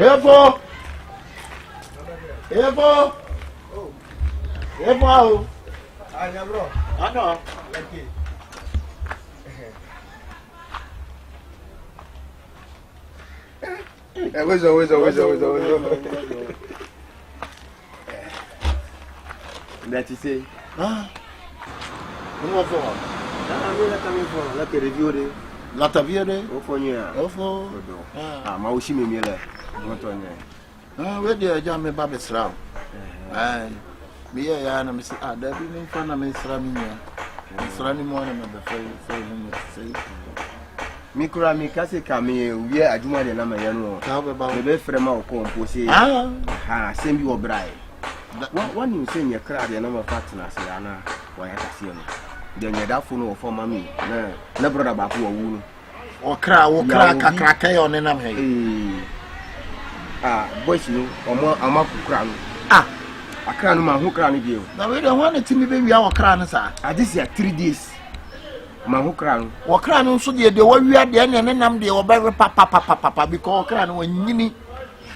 Efo. Efo. Efo. Anya bro. Ano. Lucky. Where's that you say? What for? Where coming from? Like a review day. Lot of year day. Oh, for you. Ofo. My Ushimi Miller. What on you? Where did I jam me Babby Slow? Me, I am Miss Ada, in front of Miss Ramina. Sunday morning of the fair. Mikura Mikasi Kami, we are Juma de Namayano. How about the best friend of Composé? Ah, send you a bride. One you send your crowd, your number partners, Yana, why I see you. Then you're that phone for mammy. Never about who wound. Or crack on an amhe. Boys, you or more a mock crown. I can't know who crown you. Now we don't want it to be baby our crown, sir. This is 3 days. My who crown. Or crown so dear, the one we are the end and I'm the very papa because crown when you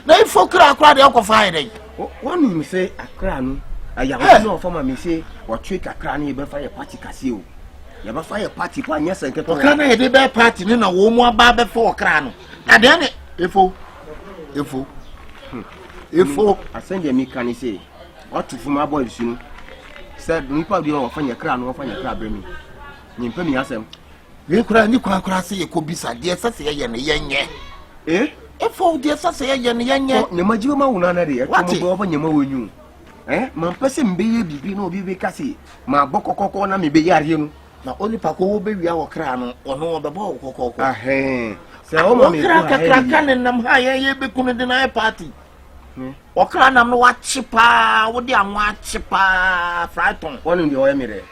now if for crack the alcohol Friday. One you say a crown. I have no former me say or trick a crown you fire party casio. You have a fire party one yes and get a crown a day party in a warm bar before crown. And then Efo. I send you me can you say what to for my boys you said we probably don't find your crown or find your crab me. You pay me as them. You can't say you could be sad, dear Sassy and young. Eh? Efo, dear Sassy and young. No, my Juma will not be open your more you. Eh? My person baby, no baby Cassie. My boko na me be you. Now only Paco will be our crown or no other ball. Ah, hey. So, I'm crack and I'm high, you become deny party. Or crown, I'm what cheaper, what do I want cheaper? Frighton. One in the oil mirror.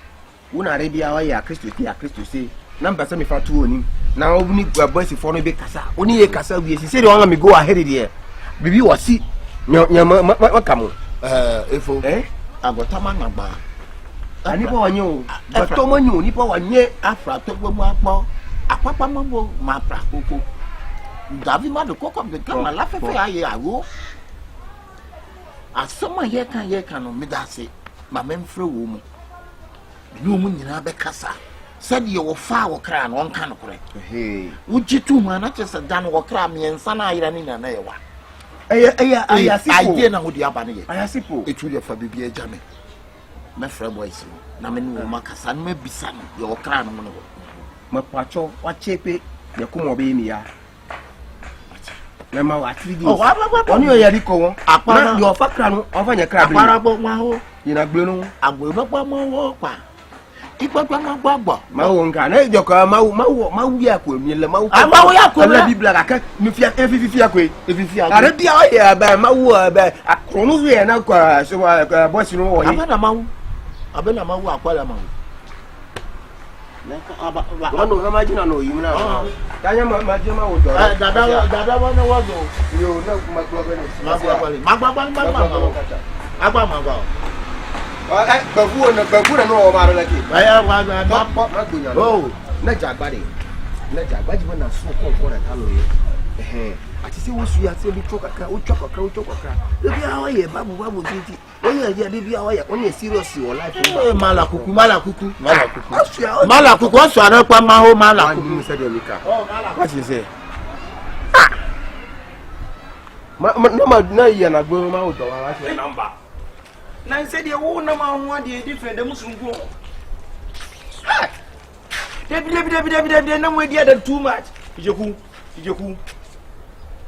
Una Arabia ya Christo say number 72 oni na obuni boys for no be kasa oni e kasa wi si say dey me go ahead there bibi wasi makamo Efo agota managba ani bo wanye o to manyu ni bo wanye afra to gbomu apo apapa mambo ma pra koko davi ma de koko be kama la fefe aye awo asoma ye kan no me da se ma memfre wo mu no mu nyina be kasa said you will fa wo kra no onka no kore uji tu hu na chese dan wo kra me nsa na ayira ni na na yewa aya sipo aye na wo di aba ne ye aya sipo etu le fa bibia agya me frɛ boys na me no makasa no mabisa no ye wo kra no mo no mapacho wa chepe ye komo be mi ya na ma wa 3 days oni o yari ko won apara yo fa kra no o fa nya kra bi apara bo wa ho yina gbe no agbo no pa mo wo pa ipapa ma gbagbo ma wo nka na ejoko ma wu ya ko mi le ma wu ma wu ya ko la biblia ka mi fi efifi akwe efifi akwe are bia o ya ba ma wu ba akrono wi na kwa so boss no wo yi abana ma wu akwala ma wu na aba no ma jina no yi na tanya ma jina wo do dada wa no wo do yo na ma gbo be ma agba ma gba Bagura no over like it. I have oh, Najabadi. Najabaji when I smoke for a calorie. I see what we are saying, chocolate. If you are a babu duty, when you are living away, only a serious your life. Malakuku. Malakuku, what's your other Malakuku? Said Mika. What you say? No, you're not going out of number. Now said you won't know what you different the Muslim go. They no way the too much. Joku.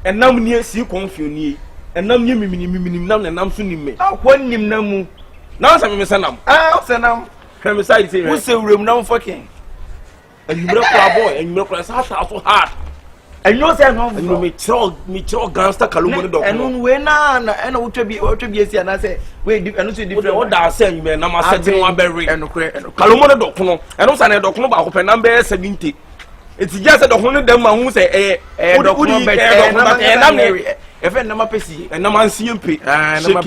And now near see Confion, and now you mean none and I'm soon me. I'll want him no. Now some Sanam. I'll send them. Femicide say, who's a room now fucking. And you look for a boy and you look for a so hard. And you say, no, me throw gangster Kalumon dog. And when and what to be and I say, wait, and also different what I say, man. I'm setting one berry and Kalumon dog. And also a dog about open number 70. It's just a dog them who say, and I'm married. If I'm not PC and I'm on CMP and I'm a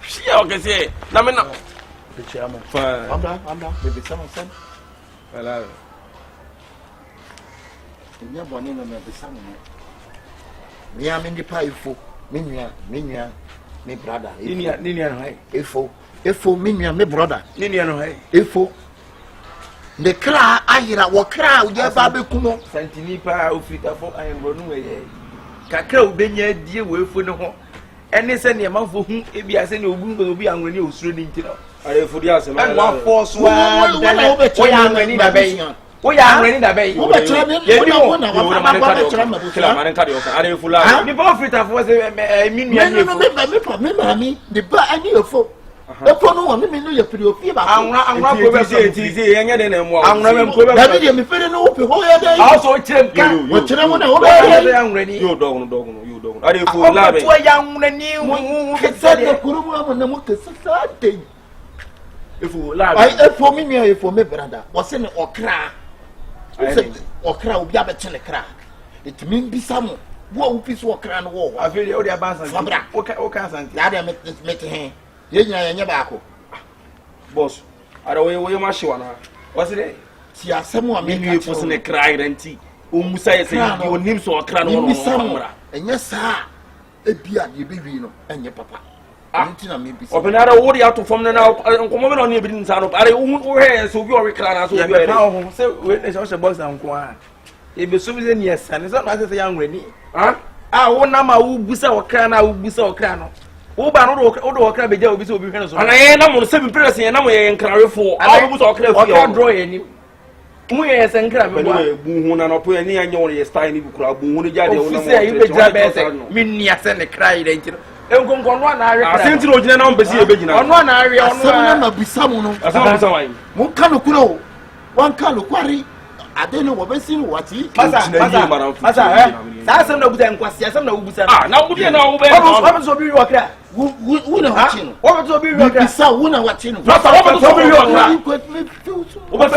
she can say, Namina. The chairman. I'm not. Maybe someone said, well, I'm born in the sun. Me, I'm in the pie for Minya, me brother. Ninia, Efo, minya, me brother. Ninia, Efo. The cry, I hear what cry, we have Baby Kumo. Santinipa, Ufita for I am running. Kakao, Benya, dear, will for no home. And they send your mouth for whom if you are sending a woman will be angry, you shouldn't know. I for the answer, and one force one. We are ready to bay. We are ready to bay. What you the bar I knew for. The phone woman, me know your pretty fever. I'm not going to say it easy, and then I'm not going to be feeling open. Also, what I'm ready. You don't. I didn't feel like a young and new. Said the Kuruman and the Muka. If you like, for me, for me, brother, was in or crack. Or crowd, Yabat and crack. It means be some war piece or crown war. I feel the other bands and Fabra. Okay, that I met him. Boss, I don't know where my shoe on. What's it? See, someone made me person a cry and tea. Say, your name so a crown on somewhere. And yes, sir, a beer, you baby, and your papa. Open out of what out to from the now, and come on your business out of I won't wear so you are reclining. So, witness also box down quiet. If the Susan, yes, and it's not as a young lady. Huh? I won't know who was our crown, I will be so crown. Oba no do crab be so be so. And I am on 7 person and I'm in carry for. I was all clear for draw any. We is and crab who na no put any and your style you crab who jadi o say you be jab me nia send the cry then you. E gon one area. I sent you no na be see e be gina. On one area on one na bisamu no. Asamu bisamu. Mo kan kuro. One kan kwari. I don't know what we see what he. Masa. Sasa na buza nkwasi, sasa na ubusa. Ah, na ubusa na ube. What so be you akra? Who na watching? What so be you akra? Bisa who na watching? What so be you akra? Oba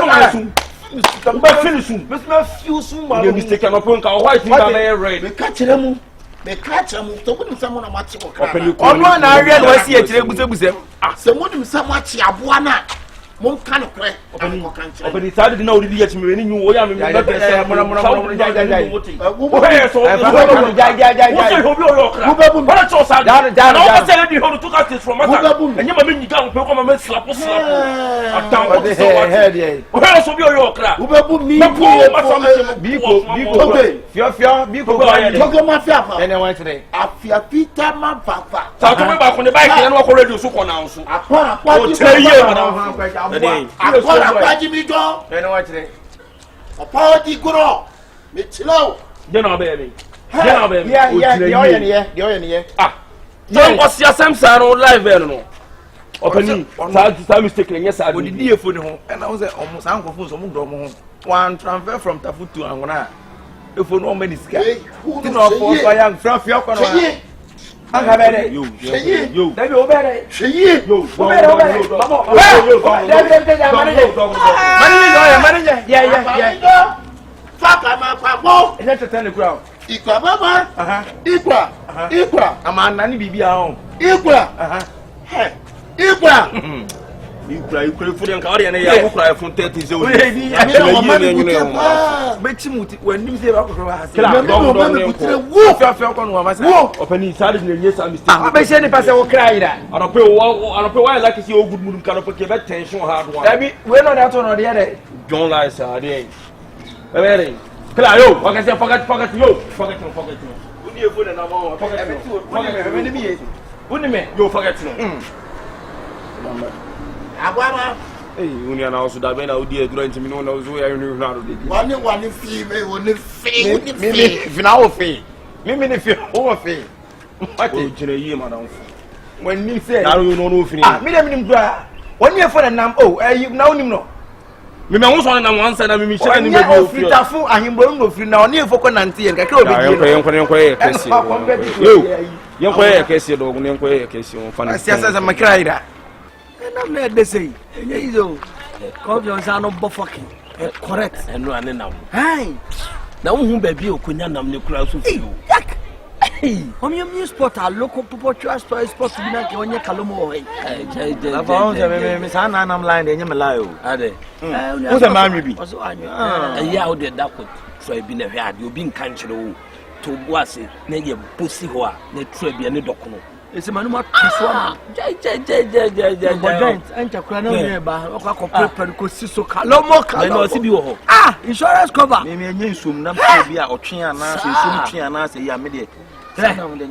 finish. Mr. Fusu ma. You mistake na pon ka white na red. Me catch them. Me catch them. To wonu someone na watch okra. Ono na area na wasi akire busa. Ah, se wonu someone achi aboa na. Mon kan kre openi side di na odi ya chimi ni nyu oya me me be se mo jai wo he so jai ho bi o kra wo babu wala cho sa da no se di ho to cut from mata enye ma me nyiga pe ko ma me slap atan wo so wo he so bi o kra wo babu mi biko fio ma fia fa ene wan tire afia pita ma papa sa to me ba ko ne bike na wo ko radio so ko na nso akwa Agora pode me dar. Eu não atirei. Pode guro. Me tirou. De não bebe. De não bebe. Yeah. Ah. Não posso assam saro live no. Openi. Sa mistake yes I. Odi die fo ni ho. E na wo say omo san kofo so mo do mo ho. One transfer from Tafu to Angona. E fo no many sika. Ti no for so young from fio ko no. Akabenezer. Yo. Dabi obere. Sheyi. Yo. Obere. Mama. Manager. Yeah. Faka ma kwabo. Ele tete ne kura. Ikwa baba. Ikwa. Amana ni bibi ahun. Ikwa. Ikwa. Ikwa furi nka ori na ya kura fun 30 ze o. Beti muti wanim se ba ko ha se. Fia ko no ma se. Openi side ni nyesa mistake. Ah, be se ni passe wo cry da. Anope why like see o good mood kan for ke be tension hard one. Dabi we no that one there dey. John like say dey. Bebe. Kla yo, o ka se forget yo. Forget no. Uni e phone na ma forget no. Forget me. Uni me yo forget no. Agora. Ei, unia na osu da bem na odi durante mi no na osu ya uni na do de. Wani fi me, woni fi. Me final fi. Me ni fi, o fi. Ate jire yi madam. When ni say na no fi ni. Ah, me dem nim dra. Woni e fo na nam o, na onim no. Me me won na wan say na me share ni me bi o fi. Fitafu ahimbo no fi na oni e fo ko nante yen kakra obi bi. Yenko ye kesi. Yo. Yenko ye kesi do, yenko ye kesi on fa na. Siasa za makraida. I'm not the same. You Confion are not fucking correct. And no, I know. Hey, now who baby or Kunya Nam Nicolas? Hey, on your new spot, our local people trust to a spot to be like on your Calomo. I found Miss Anna, I'm lying in Yamalayo. Are they? What's a man? Yeah, did that could so I've been a yard, you've been country. to boase na ye bosi ho a na tru bia ne dokono ese manu ma tso na budget ancha kura na me ba ko prepare ko siso kalo mo kalo na osi bi wo ho insurance cover me enye nsum na bi a otwe ana so nsum twe ana se ya me de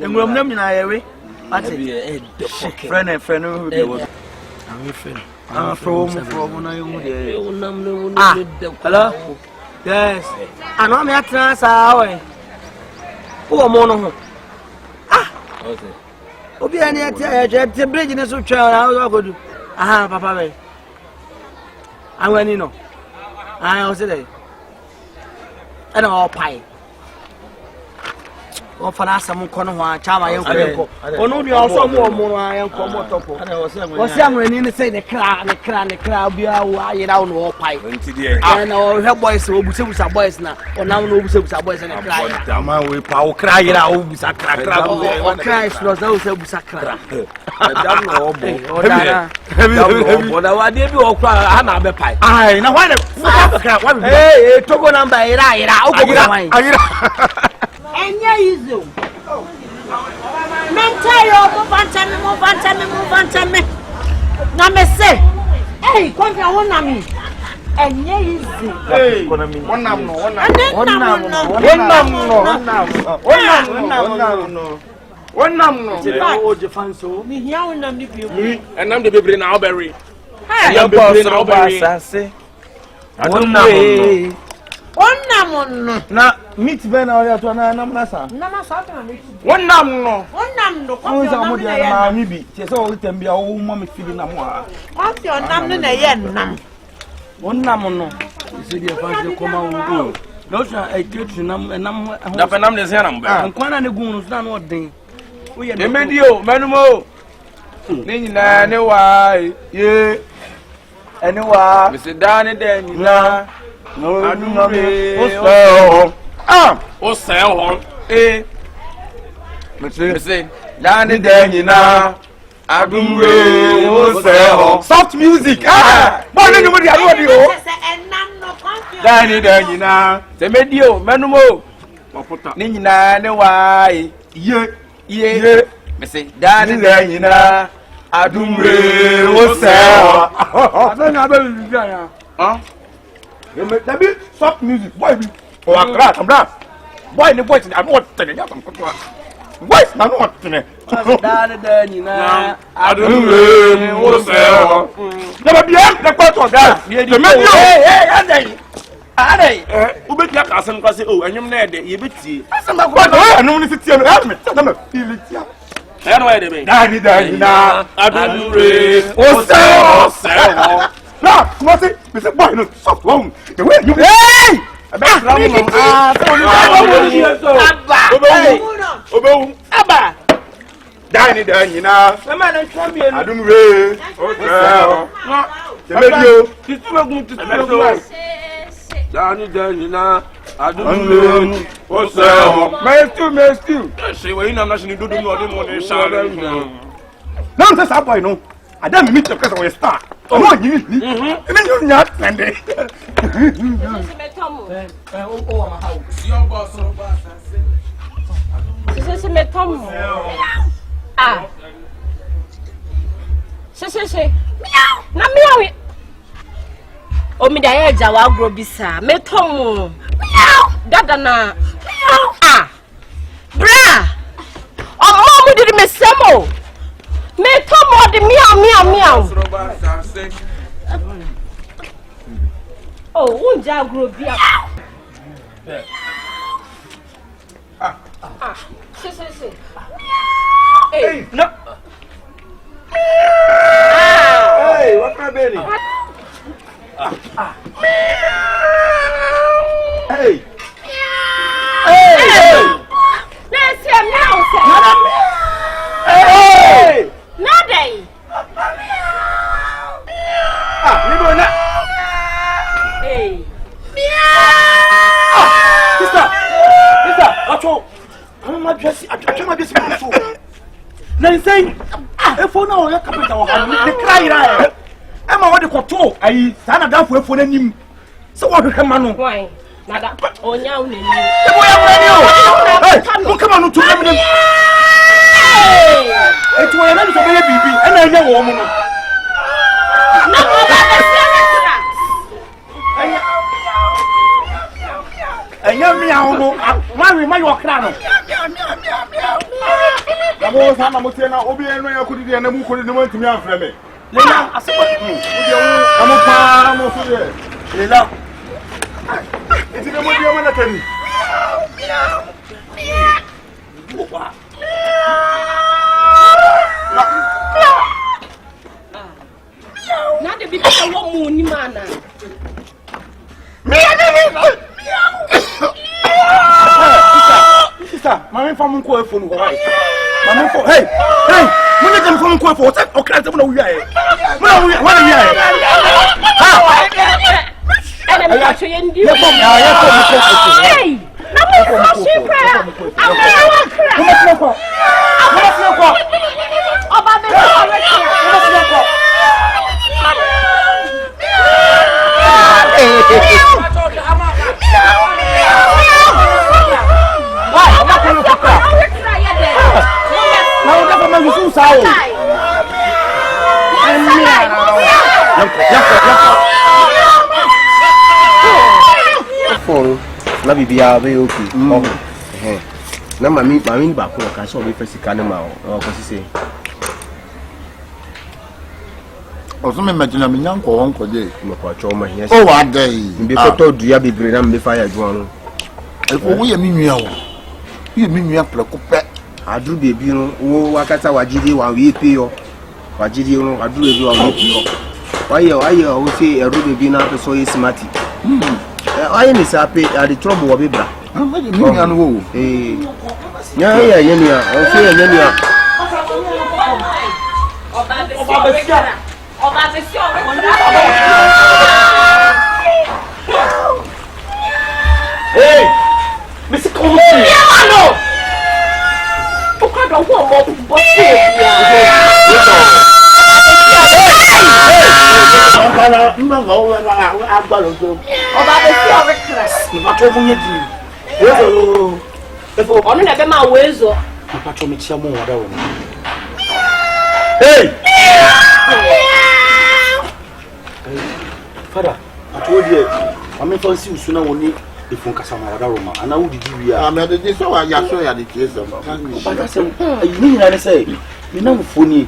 enwuram nam nyina yewe ati friend and friend who be wo from na you de hello yes ano me atra sa we wo mo no ho obi ani ati te bridge ne so twa na go do papa be awani no o se dey ana o pai o fana asam ko no ho a chama yen ko onu bi o so mo no a yen ko mo topo o se awani ne say ne kra bi a wo ayira wo no o pai ana o he boys o busebusa boys na o nam no busebusa boys na kra ma we pa o kra ayira o busa kra o kra is no so busa kra adam no o bo o dara o da wa de bi o kra ha na be pai na why na kra wa bi togo number ayira o go bi wan ayira enye izo mentayo mo vanta me na me say Confion won na me enye izo wonam no o je fanso mi hia wonam ni bi enam de bebre na obere ya boss no ba sase wonam no na meet ben na o to na nam na sa ta na me wonam no Confion mo dia na mi bi se so o tambia o mo me fili na mo a Confion nam ne na ye nam wonam no se dia fa se koma wo no so e treat nam da pe nam de se nam ba nkwana ne gun no so na no den o ye emedio menumo ni nyina ne wa ye eni wa Mr. Danny den nyina no aduma me o se ho Mr. Danny den nyina adumre o se ho soft music bo ne nyum dia no di o se enam no Confion Danny den nyina se medio menumo ni nyina ne wa ye Mr. Danny den nyina adumre o se ho abena be bi ya Dabi soft music boy bi o akra tambra boy ni voice ni anu otene ya ko voice na no otene Danny den nyina adumre o se ho na ba bia de ko to da de medio adai ubeti aka asen kwase o anyum na ede ye betie asema ko do anu ni sitie no me ta na feel it ya eno ede be Danny na adumre o se ho na mo say me say boy no soft one the way you aba Danny na mama na twamie no adumre o se ho the medio titumegun Danny den nyina adumre o se ho me still se we ina na shini dodo mi ode mo ne share na mo say sa boy no adam mi check cause we star o mo yin ni ni you nya tende se me tomo se na miawi o mi da ye ja wa agro bisa me tomo dada na bra o mo mu di me semo me tomo di miau oh unja agro bia se hey no hey what happened hey let's see now hey Nade ni bo na hey sister acho ama dress so na insane efo na o ya carpenter wa ha ni cry ra e ma wo de koto ayi sa na danfo efo na nim se wo hwehwe ma no why nada onya uneni e bo ya mra ni o Mami, my walk down. The most time I'm saying, I'll be in where I could be and I'm going to want to be from me. Lena, I suppose I'm a fan. Lena, it's in the movie I'm going to tell you. Now the big woman, man. Sister, my phone call phone. My phone. Hey, when you come from call for what? Okay, I don't know who you are. What are you? Na bibia be okay. Na mami ba ko ka so be fasika na ma o ko sise. Oso me imagine me nyan ko won ko de. Me ko acho ma hia. O wa dai. Mbe foto dua bebre na mbe fa ya juan no. E ko wo ye mi nua wo. Ye mi nua pleko pe. Adru bebi no wo wakata wajidi wa wi pe yo. Wajidi no adru bebi wa wi pe yo. Why o say eru bebi na to so is smarty. I ni sape at the trouble wa bebra. Me nua no wo. Nya o say nya nua. Hey, Mr. Confion. Hey! Father, I told you, I'm not fancy you sooner when you if you can Roma, and I would give you a man. This is why you saw the case of you mean I say, you know, funny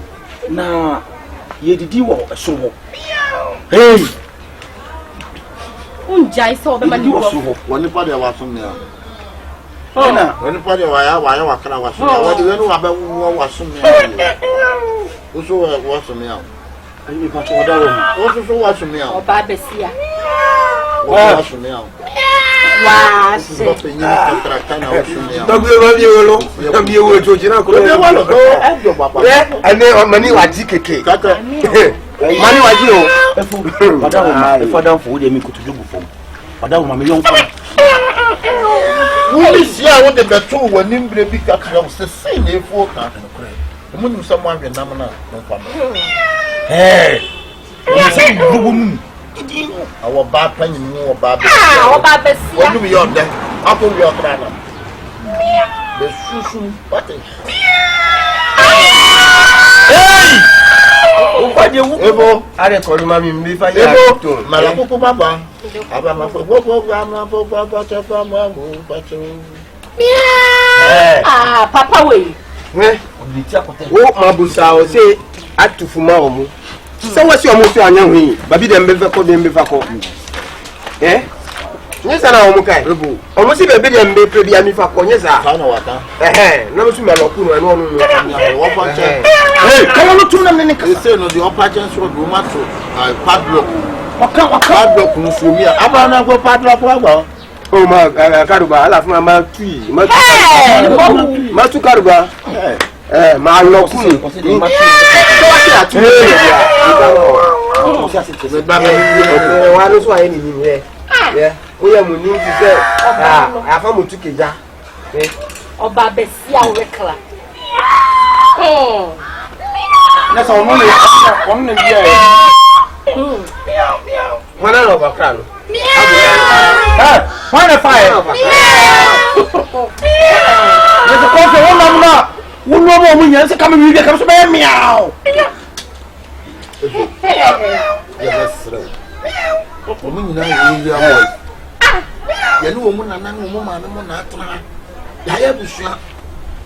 now. Ye did you walk so? Hey! Unjai saw the man you was one party was on there. Oh, no, one party why I was what do you know about what was on there? Also, what's on there? You got what also what's on there? or Babesia. What's on there? Wow, money wa jikeke. Money wa ji o. Father for we me ko to jogo fom. Father wo ma me yon fom. We see I want the better when him baby catch them say na Efo ka no kure. Mo nim someone we nam na no fam. Hey. We say gugu our bad penny more bad. Our Babesia. What do we on there? Apple we are trying. The susu what is? Hey! Efo, are ko ri mami mbi fa ya to. Mala ko baba. Aba ma fo Ah, Papa we. Wo mabusa o say atufuma o mu. Se wasi o mu so anya hu babi dem be fa ko. Nyesa na o mu kai. O mu si bebe dem be pre bia mi fa ko nyesa. Ka na wata. Na mu su me lo ku no eno no. Wo pa che. Hey, come on to na me ne ka. Say no the upper chance road we mato. Padlock. Padlock no so mi aba na go padlock wa. Oh ma karuba ala fun ma tui. Ma tu karuba. Ma lo ku. So wasi atu. Wa lo so aye ni ni e. O ya mu ni ti se. Afa mo tu keja. Oba Babesia o rekla. Na so mo le on ne bia e. Wana lo ba kra no. Why the fire? There's a coffee one number. One more million is coming with the comes to meow. yɛne wɔ mu nana ne wɔ mu maame mu na atena yɛayɛ abusua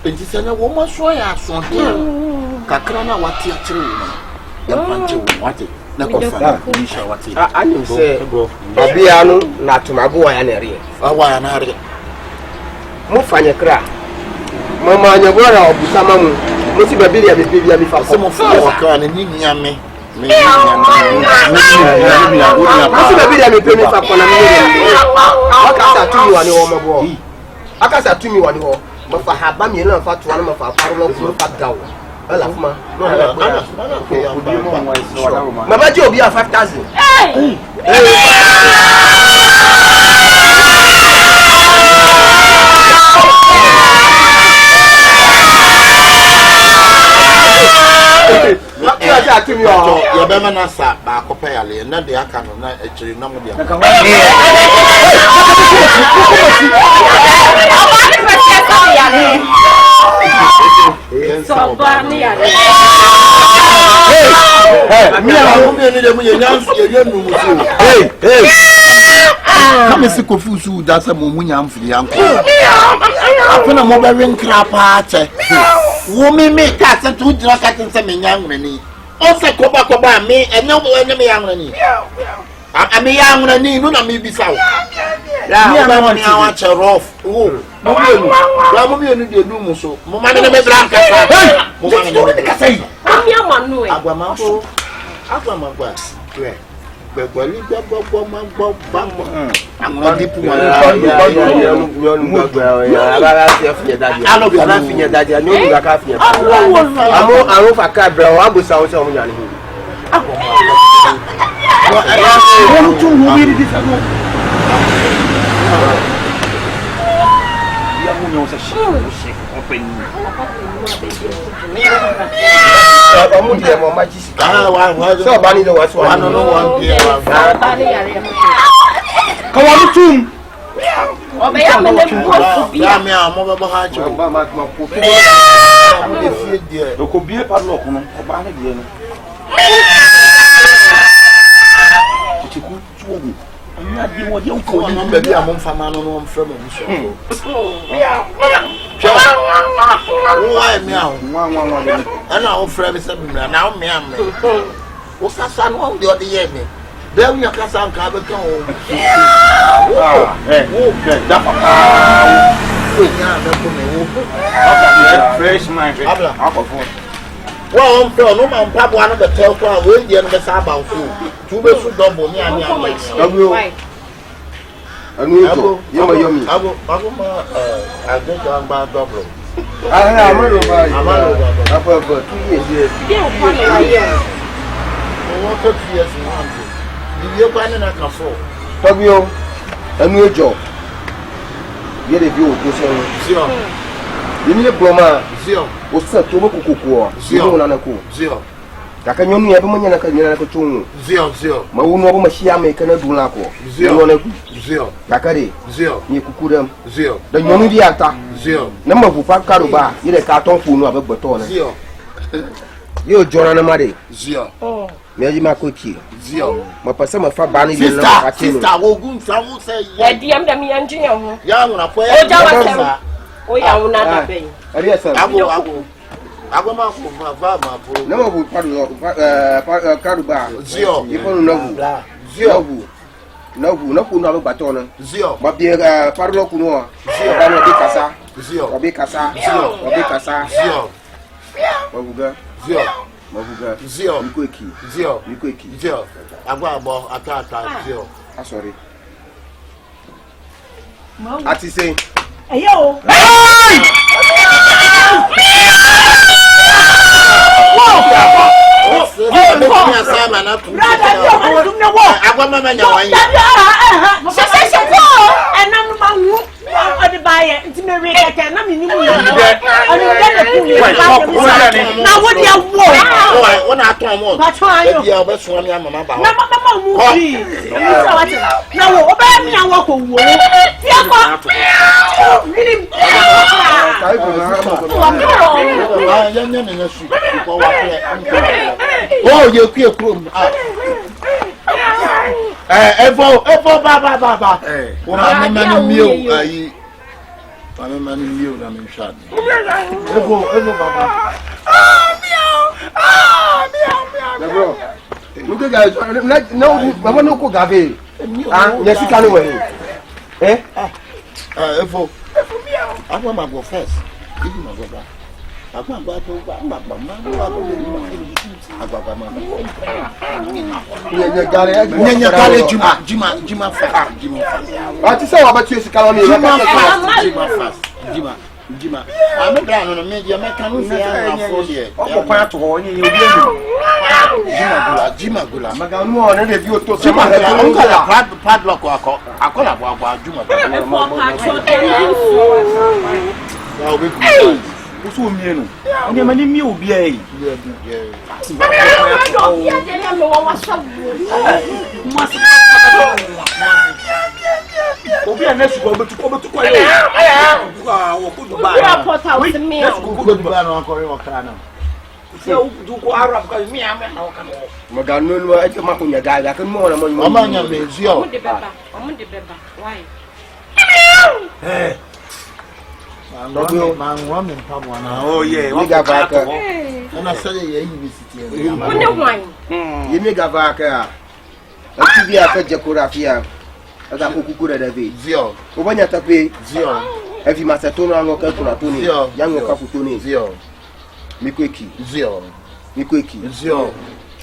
enti sɛ ne wɔ mu asoɔ yɛ asoɔden kakra no a wate akyerɛ wɔ mu yɛmpankyɛ wɔ mu wate na kɔfa nisha wate anyim sɛ babia no na atomago wa ya na ɛreɛ awa ya na ɛreɛ mo fanye kra mama anya bora obusama mu mo si babia bebia bi fa sɛ mo fa wɔ kra ne ni nyame me mo si babia me pemi fa kona me akasa tumi wa ne wo mabo akasa tumi wa ne ho mo fa haba me na fa to na mo fa paro no ko fa dawo ala fuma mama ji obi a 5000 ya bema na sa ba akopɛ yale na de aka no na ekyiri na mo de aka Come see Confion that's a munyam for the uncle. Upon a mobile crap party. Woman make cats and 2 drunk at some young rennie. Also, Coba me and no enemy young rennie. I'm a young rennie, no, me be south. I want your rough. Oh, Mamma, you need your room so. Mamma, never blank. And our friend said, now, ma'am, what's that son of the other year? Then you can sound cover home. Fresh mind. Well, no man, Papa, one of the telco, will be the Sabbath food. 2 days to double me and I think I'm about double. I'm 30 years in London. You're planning a castle. Fabio, a new job. Get a view to you need a plumber. Zio was set to Mokuku. Zio Nanaku. Zio. Takanyoni Abamana Kanako. Zio. Mauno Machia make an Adulaco. Zio. Takari. Zio. Nikukudam. Zio. The Yoniata. Zio. Number of Karuba. You a carton full of a baton. Zio. You John Amade. Zio. Mary Makuki. Zio. My Pasama Fabani. Sister, Wogun, some say, I DM them engineer. Young, oh, yeah, will not pay. Yes, I go. I go my no, Karuba. Zio. You know, Zio. No, baton. Zio. But the Parlokuno. Zio. Bicasa. Zio. Bicasa. Zio. Zio. Mabuga. Zio. Mabuga. Zio. Quicky. Zio. Quicky. Zio. I go about attack. Zio. I'm sorry. At the same. Yo! Oh, you're Efo ba. Mama mani mio ayi. Mama mani mio na me shad. Efo baba. Meow. Bro. Look at guys. No, baba no ko gave. Yes, you can wait. Efo meow. I want my go first. Give me my go back. Jima. I'm a brand on a media mechanism. Jima Gula. Magamo, and if you told Jima, padlock or I call about Juma. Who's woman? Only many meal be Oh yeah, we got back. And I said, university. You make a vaca. A TV after Jacorafia. As I could good at the Zio. When you have to pay Zio. If you must have told on Tony, young Caputoni, Zio. Miquiki, Zio. Miquiki, Zio.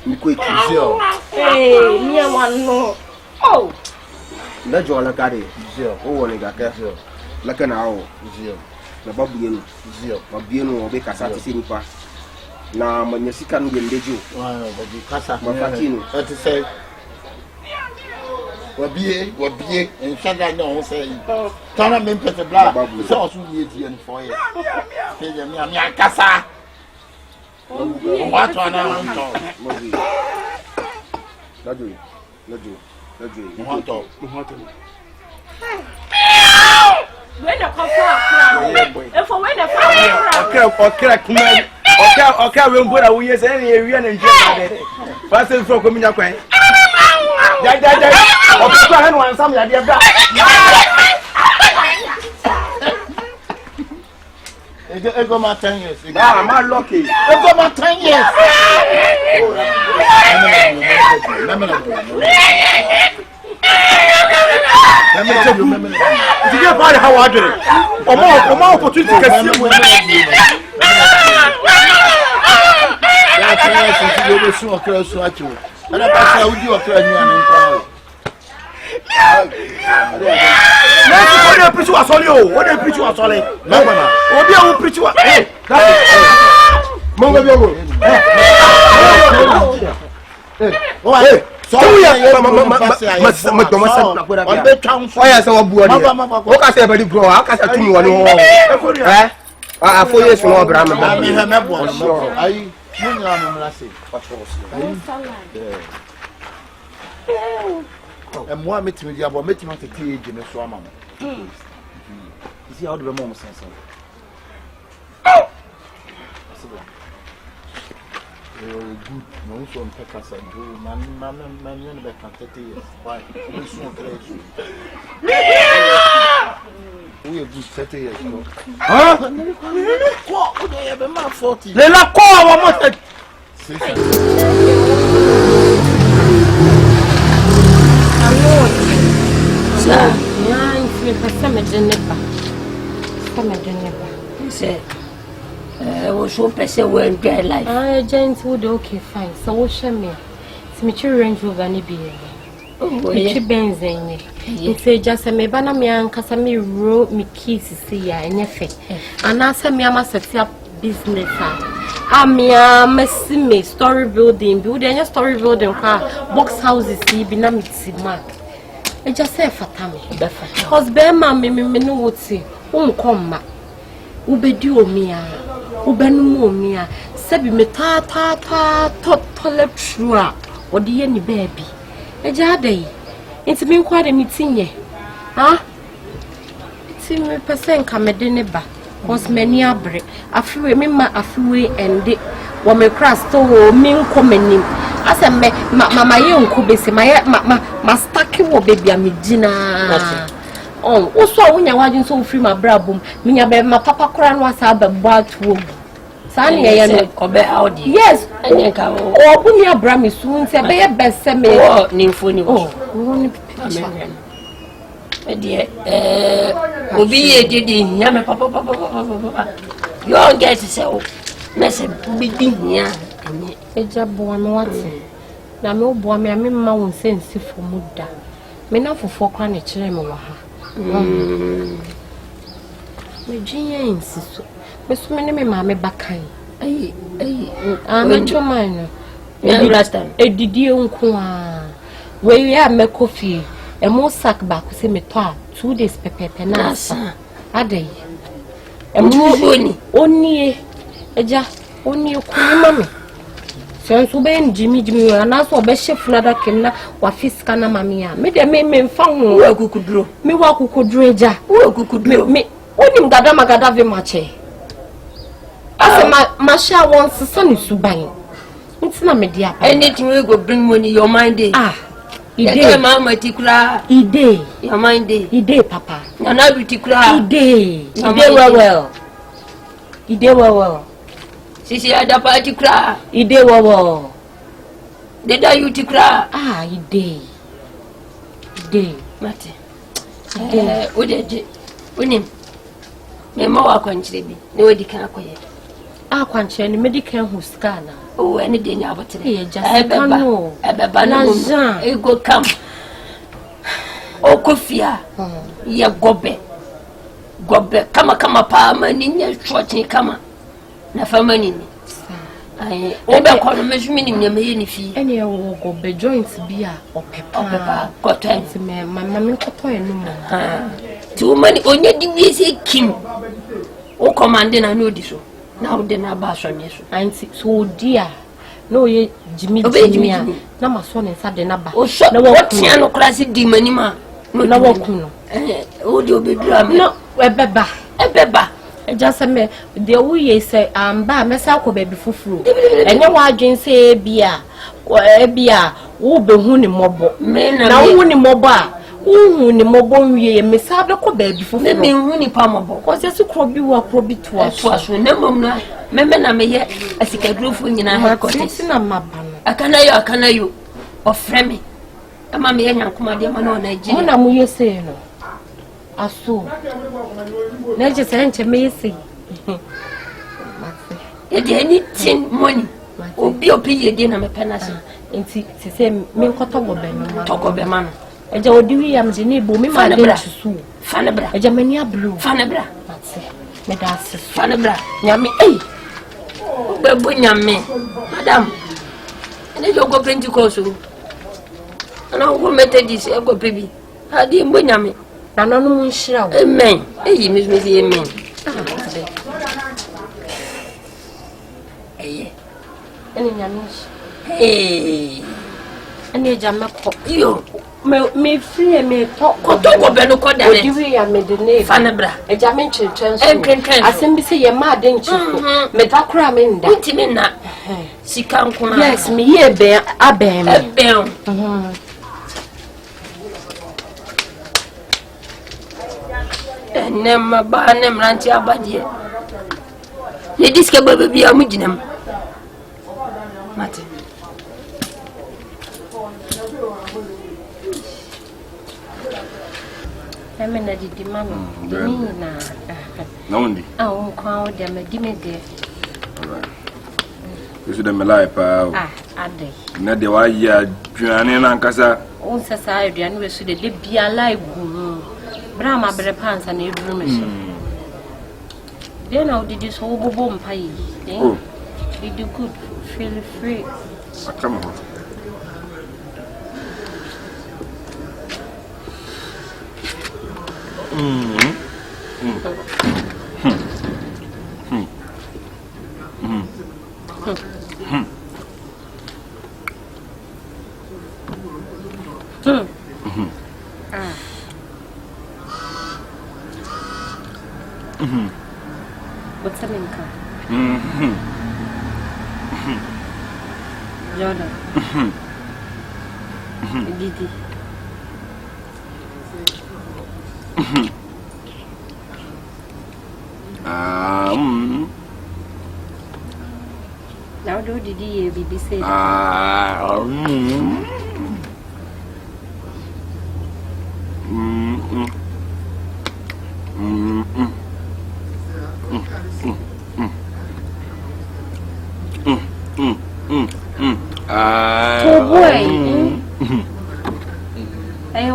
Miquiki, Zio. Hey, near one more. Oh, that's all I got it. Zio. Oh, I got that. Like an hour. Zio. Na babu yenu zio mabienu obe kasa ti nipa na manyesika no yendeju babu kasa mafatino ati say wabie enshada na ho say tana me pete bla say osu ye ti en for ye say me akasa what one na nto when the coffee if when the fire okay we go na we say na area na nje fast from kominya kwan ja o ko ha no ansam ya de bra ego ma 10 years ma lucky ego ma 10 years let me tell you, did you buy how I did it? Or more opportunity to see when I soon occur so at you. And I would you occur and what a preacher was on you. What a preacher was on it. What do you preach? Hey, Mongo. So good, no so on Pecas and do man you back 30 years. Why? We so crazy. We are good 30 years ago. Huh? What do you have a man 40? Let la call one more. Sir, I'm free for some was so person when get life. Giant would okay fine. So what shall me? Symmetry range over any beer. Oh, she bends in it. It's just a me banner me and Casami wrote me kisses see ya and your face. And I said me I must set up business. Me story building your story building box houses see be na mark. I just say fatami. Cause bear mammy me no would say, come ma. Ubedi omia. Ubenu omia. Sebi me ta tole trua. Odi ye ni baby. Eja dey. Inti me nkwa de meeting ha? Ti me person ka me de ne ba. Cause many abre. Afiwe me ma afiwe ende. What me cross to me coming. I said, my young kubisi, my stacking will baby, a midina. Oh, also, when you're watching so free, my brabum, me, my papa crown was out the bar to Sunny, yes, or when you're brammy soon, say, be a best semi, nympho. Oh, dear, will be a diddy, yammer, papa. You all get to say, Messi, be here. A job boy, Watson. Now, no boy, me, I mean, my own sense for Muda. Me not for 4 chronic children. Virginia insists. Miss Minnie, mammy, back. I'm not your mind. Last time, a didion qua. Where you have my coffee, a more sack back, say me 2 days, Pepe, Penasa. A day. And only a just only a mammy. Since obeying Jimmy, and also best chef ladder can or fiscana mamma. Made a man found work who could draw. Me walk who could draw, work could draw me. Only Gadama Gadavi Mache. I said, my share wants the sun is to buy. It's not me, dear. Anything will go bring money your mind. Ah, he did, mamma, Tikra. He did, your mind, he did, papa. And I will Tikra. He did, well. He did well. Sisi ada party cry. Ide wawo. Deda you to cry. Ah, ide. Mate. Ode unim. Me ma wa kwanchire bi. Ne wadi kan akoye. Ah, kwanchire ni medical hu scan. Oh, any day na abotre. E just kanu. Ebeba na ego kam. Okofia. Ya gobe. Kama pa maninya shoti kama. Na famani ni obe kono mejumini nyame ni fi ene wo go be joints bia opepa kotent me mama me koto enu mo ti o mani onye di wi se kim o commande na no di so na o de na ba so ne so anti so dia no ye jimi na maso ne sa de na ba na wo tia no klase di mani ma na wo kun no o di obedura me no ebeba just me the way say ba mesa ko baby fufuru enye wa adwen say bia wo be hu ni mobo na wo ni mobo a wo ni mobo wie mesa be ko baby fufuru me hu ni pa mobo ko se kro bi wa kro bi to aso na mom na me na me ye asikadrofo nyina ha ko te na maba no akana yo ofre me ama me nyankoma de ma na Nigeria na mu ye say no aso na je say nche me yesi e de anything money obi ye de na me penasi enti se say me nkoto gobe no ma no e je odi wi am je ne bo me ma de chisu fana bra e je mani ablu fana bra me da se fana bra nyame bebo nyame madam ene jo go Pentecost ana go Methodist e go pebi adi mbo nyame na no mu nhira wo amen eyi mesmesi amen ene nyame ene jama ko yo me free me to go be no ko da ne odi ya me de ne fa ne bra e jama nchenchen so asem bi se ye ma de nchiko me da kra me nda ntimi na sika nkuna yes me ye be abem nema ba nem ranti abadie ne diske baba bia mu ginam mate na di mama ni na undi o kwa o de me di me de Yesu de melai pa ade na de wa ya dwane na nkasa on sasa aduane we su de bia live Brahma brepansa na eduru me so. Then how did this whole bobo mpai? Oh. You do good. Feel free. Come on. What's the name? Jordan. Didi. Now do Didi baby say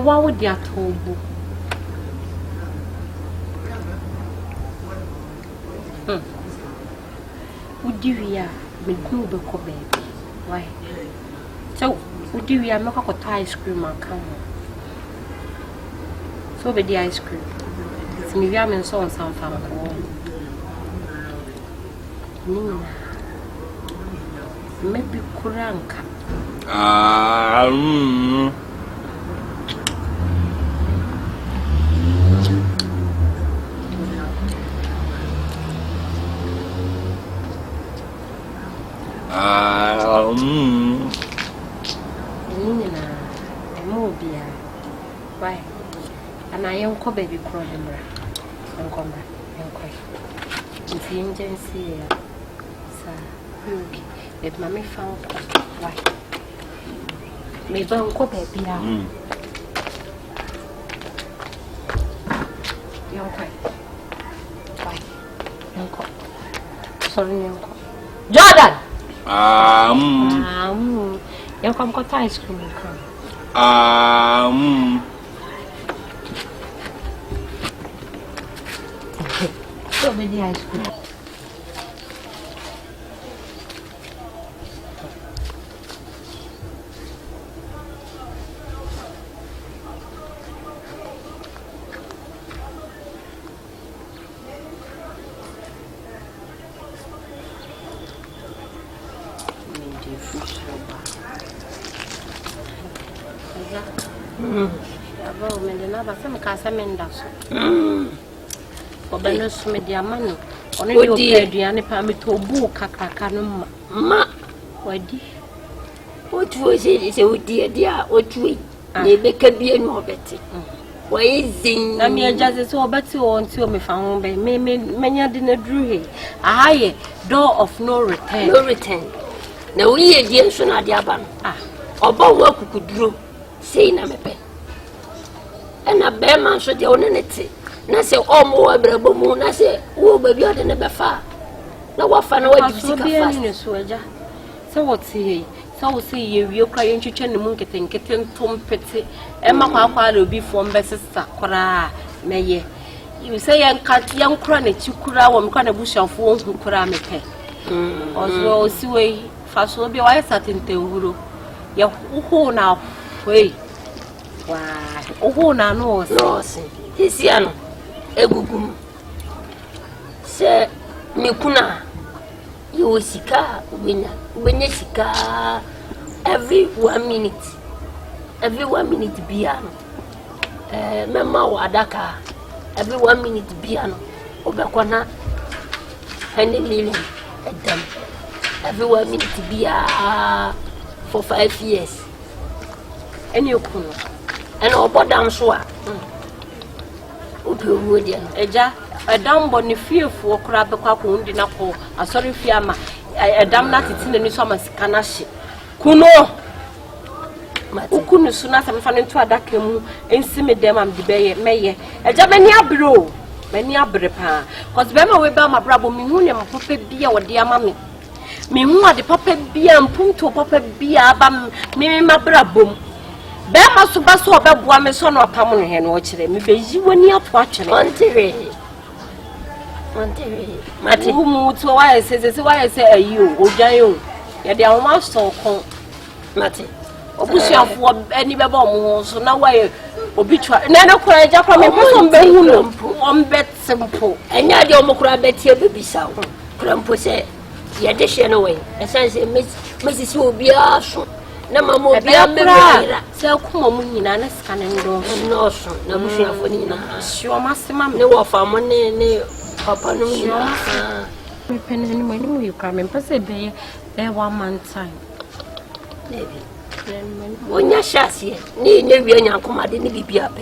what would you told? Would you hear me do the baby? Why? So, would you hear me got ice cream and come? So, be the ice cream. It's me, I'm in so some family. Maybe Kuranka. Why? And I am co baby crawling. And come back and quite. If you enjoy see, sir, okay. If Mammy found why? Maybe Uncle baby out. You're quite. Why? Uncle. Sorry, Uncle. Jordan! You come got ice cream and come. So many ice cream. Obenos media mano. Only you paid the permit to book Kakakanum. Ma, what was it? Oh, dear, what we may be no better. Why is it? I mean, just so better until me found by many didn't drew here. A higher door of no return. No return. Now we are dear soon at the aban. About what could drew, saying I'm a pen. And a bear man should the only. Na say more brabo mu na say wo baby ode ne befa na wa fa na wa gisi ka fa ni so eja so what see so wo see ye wie kwa ye ntwetwe ne mu nketenkete ntompete e makwa akwa na obi fo mbe sister kora na ye you say yan kat yan kura na chikura wo mkwa na bushafo wo kura mepe ozo siwe fa so bi wa satente wuro ye ho na hwe wa ho na no se hisiano egugum se mikuna you sika ubenya sika every 1 minute biano mema wadaka every 1 minute biano obekwana 100 million edam every 1 minute bia for 5 years any okuno and obodam so a Eja, a damn bonny fearful crab quack wounded up for a sorry fiamma, a damn not it's in the new summer's canashi. Kuno Ukunu soon as I'm finding to a dakum and simmy them and the bay, mayor, a jamania bro, many a brepa, cause Bema we bear my brabo, Minunium, puppet beer or dear mammy. Mimua the puppet beer and punto puppet beer, bam, mimi my brabum. Bema subaso obebua me so no pamno he no kire me beji wani ato akire ontere mate humu to why say ayu ojan yo ye de awon so kon mate obusuafo ani beba omo so na why obi twa na na kura eja kwa me so mbe hu no ombe simple enya de omo kura betie bebisa wo kura mpo se ye de hye no we esanse mesisi obi aso na mama bia mebira se kuma mu nyina na sika ne ndo no so na busuafo ni na sio masema ne wo fa mo ne papa no nyina Me pen anymore, you come and pass a day, 1 month time. Maybe. When you're shashy, never young commodity be up.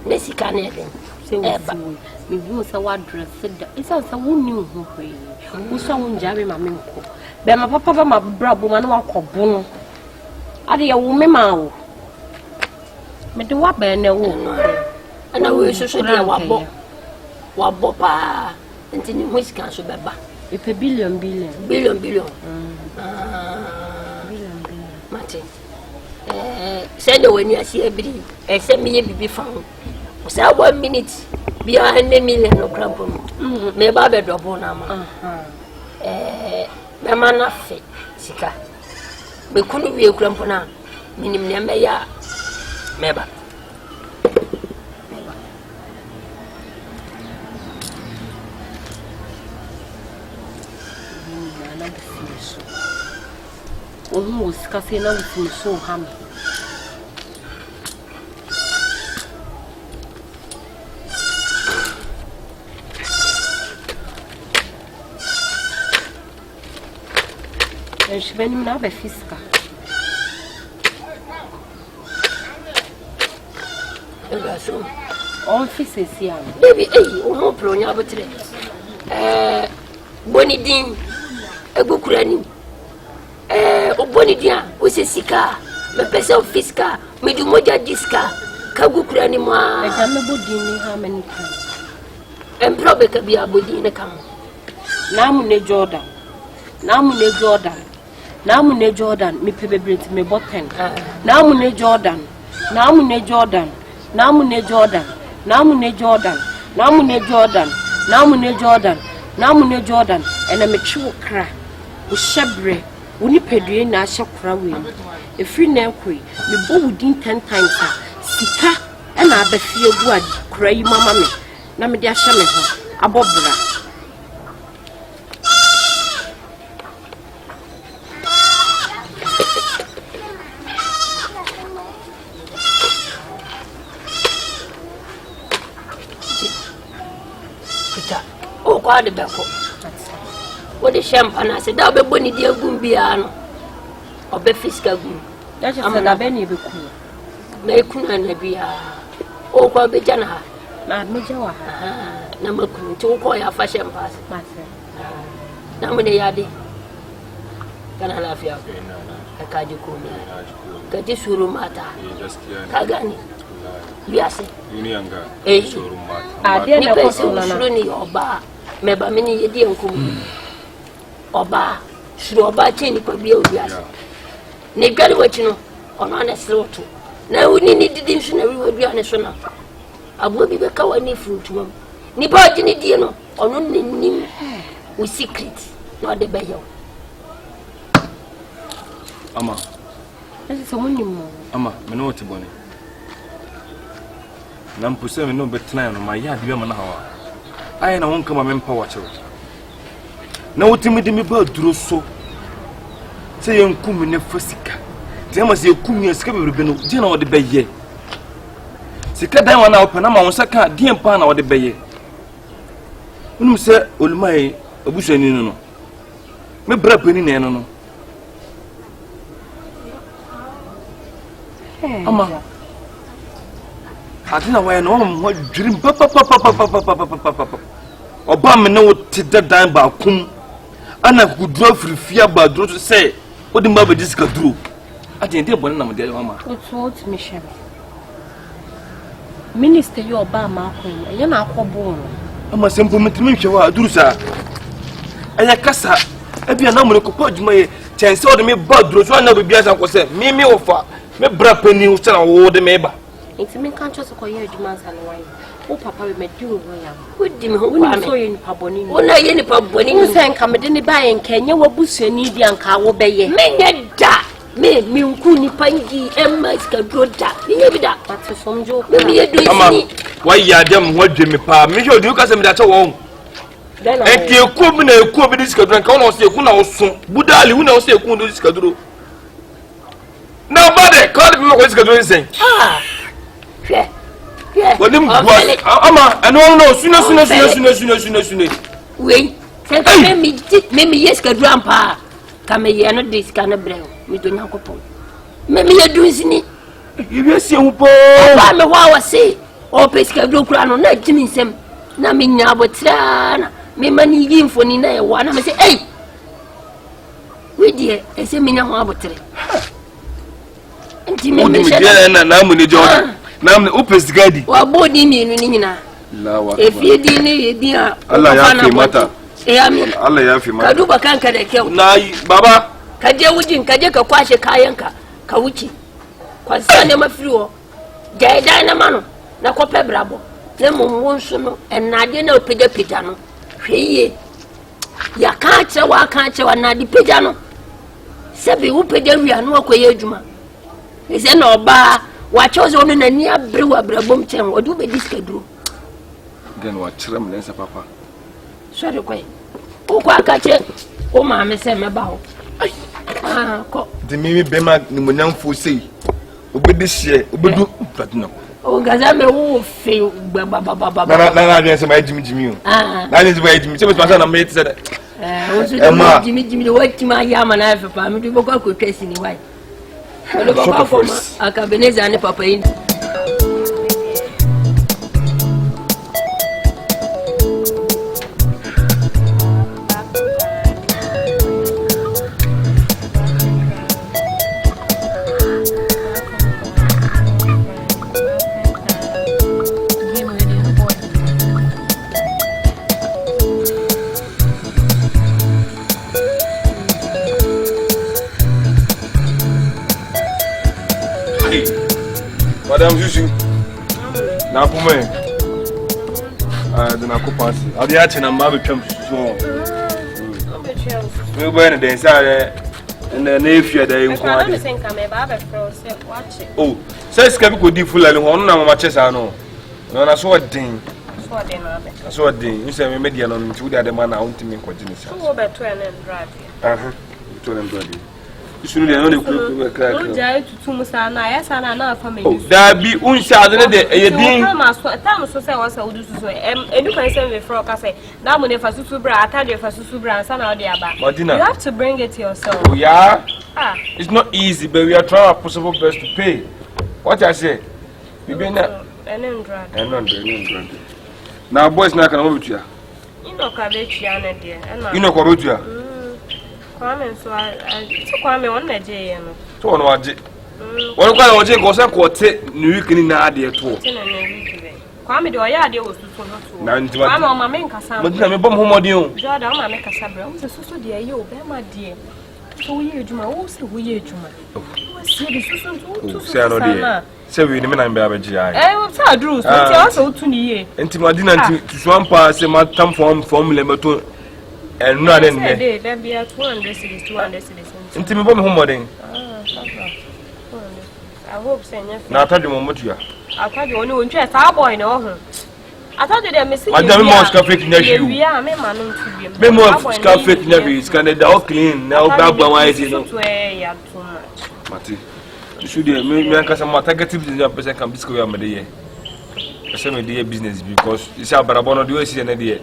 Nessie Canadian. Me was a word dress. It's also who knew who saw Jerry Maminko. Then my papa, my brother, one walk of boom. Are you a woman? But the what bear no, and I wish you should have what papa and in which council baba. If a billion. Martin. Send when you see a bee, send me a baby found. Was 1 minute behind a million of grandpa. May Baba drop on Amma. My man, nothing, Sika. We couldn't be a grandpa now, meaning Nemaya. Meba. Almost casino with so hammy. And she went in a fisca. All faces here. Baby, oh, pronoun. Bonnie Dean, a book running. Bonidia, was a sika, the person of Fisca, Medumoja Disca, Kabukuranima, I don't know how many times. And probably be a body in a camp. Namune Jordan, me pebe brit me botten. Namune Jordan, and I'm a true cry. We shabre. Woni pedue na ahye kora we efri na ekoi me bo wudin 10 times sika e na abafie bu adi kora yi mama me na me de ahye me ho abobra Peter o kwa de beko what the champagne I said, I'll be bonny dear Gumbiano or be Fisca Gum. That is a benny be cool. Make Kuna be a oh, quite be Jana. Not Major. Number to call your fashion pass. Now, when they are the can I laugh you? I can't you call me. Get this room matter. Kagani. Yes, Unianga. I didn't know or bar. Maybe many didn't come. Oba, should Oba chain for be obvious. Negari what you know, on honest road. Now we need the dictionary would be honest enough. I will be back our new fruit to him. Nibody need you know, or only name with secret, not the bayo. Ama, this is someone you know. Ama, me know what you want. Nampuse me no better on my yard, you are. I won't come and power church. Na wotimi me ba duro so say yankum ne fasika te ma se yakum ya sika bebrebe no je na wode beye sika dan wana opana ma wonsa ka de empa na wode beye unum se olumai obushani no me bra pani ne no ama hadina wa no mo dwirim papa oba me no te dan ba kum ana kudro frifia ba dro say odi ma ba disika dro ati ende bone na mo de mama what mission minister you oba ma akon e na akobo ama sempo metimi hwe wa duru sa aya kasa ebia na mo ko podjuma ye chense odi me ba dro so na bibia san ko say me ofa me bra pani o sana wo de me ba enti me kan chose ko ye aduma san wan o papa we medu wo ya wodi me ho kwa me so ye ni paboni ni wona ye ni paboni ni sen ka me de ni ba ye nkenye wabusuani di anka wo beye menye da me nku ni pangi emma ska doda ni bi da ati somjo me ye do ama ni wa ya dem ho dwe me pa me hwe odi ka se me da che wo enti eku bi na eku bi disika duro nka wona se eku na wo so budali wona wo se eku ndo disika duro na bade call me ko disika duro sen hwe Ama, and no, sooner. Wait. Say me yes ka grandpa. Come here no this kind of brew. Me do not go. Me do sini. You see who po. Ba me wa say. O pesca do kura no na jimi nsem. Na me nya abotra na. Me mani yi mfoni na e wa na me say, "Hey. We die, e say me nya ho abotre." Nti me me na mu ni Jordan. Na mu o pesca di. Wa bodi mi nu ni nyina. Lawa. E fi di ni di a. Allah ya fi mata. Amen. Allah ya fi mata. Ka duba kanka da kyau. Nayi baba. Ka je wujin ka je ka kwashe kayanka ka wuce. Kwasa ne mafiriwo. Jaida na mano na kope brabo. Ne mumwon so no enade na opeda no. Hweye. Ya ka che wa na di peda no. Sebi wo peda wi anu akoye adwuma. Ese na oba wa chozo no na ni abre wa brabom chen odu be diskaduro. Den wa chiram lensa papa. Sorry kwai. O kwa kache o ma me se me ba ho. Ah ko. De mi be ma ni monamfo sei. Obedi hye, obedu platinum. O gaza me wo fe baba. Na bien se ma jimi o. Ah. Na ni se ma jimi, se ma sa na me tse de. O so jimi wati ma ya ma na fe pa me du bokwa ko twesi ni wai. O baba ko Akabenezer ne papa yin. Madame Juju. Na pume. De na kopasi. Adi ache na mba betwam so. We boy na den sare na efia da yin ko ade. Oh, say ska bi ko di fulani ho no na mama chesa no. Na so den. So den. You say me media no nti udi ade ma na untimi ko jini sa. So beto en drive. Aha. To dem drive. Isuru de no de kuru kra. Unja tutu musa na ya sana na afa me. Da bi unsha ade de eyedin. Tam so say wasa udu so edu kan say me fro ka say na mo ne fa susu bra atade fa susu bra sana ode aba. You have to bring it yourself. Oh yeah. It's not easy, but we are trying our possible best to pay. What I say? You been there? Now boys na kana mo bitua. Ino ka betua na de. Ino ko betua. Kwame so so kwame on na je ye no. To ono waje. Won kwa waje ko se ko te ni week ni na ade to. Kwame de oya ade osusu no to. Na nti Kwame o ma me nkasa. Mo dina me bom homodin o. Jordan o ma me nkasa bra. Mo se susu de ye o be ma de. So ye ejuma wo se wo ye ejuma. Wo se de susu to. Se ano de. Se we ni me na me abeji ai. Wo sa adru so ti o so tu ni ye. Enti madina nti tusuampa se ma tam formula meto enu ade ne. Dey there be 200 cities. Enti me bom homodin. I hope say nya. Na atade mo motua. Atade oni wontwe sa boy na ho. Atade de me see. Madam mo ska fake na you. We are me ma no ntubiem. Me mo ska fake na be ska na da clean na ogba wa ezi no. To ya too much. Mati. You should me nkasa ma targeted business person can be square am dey. I say me dey business because you say abarabono dey see na dey.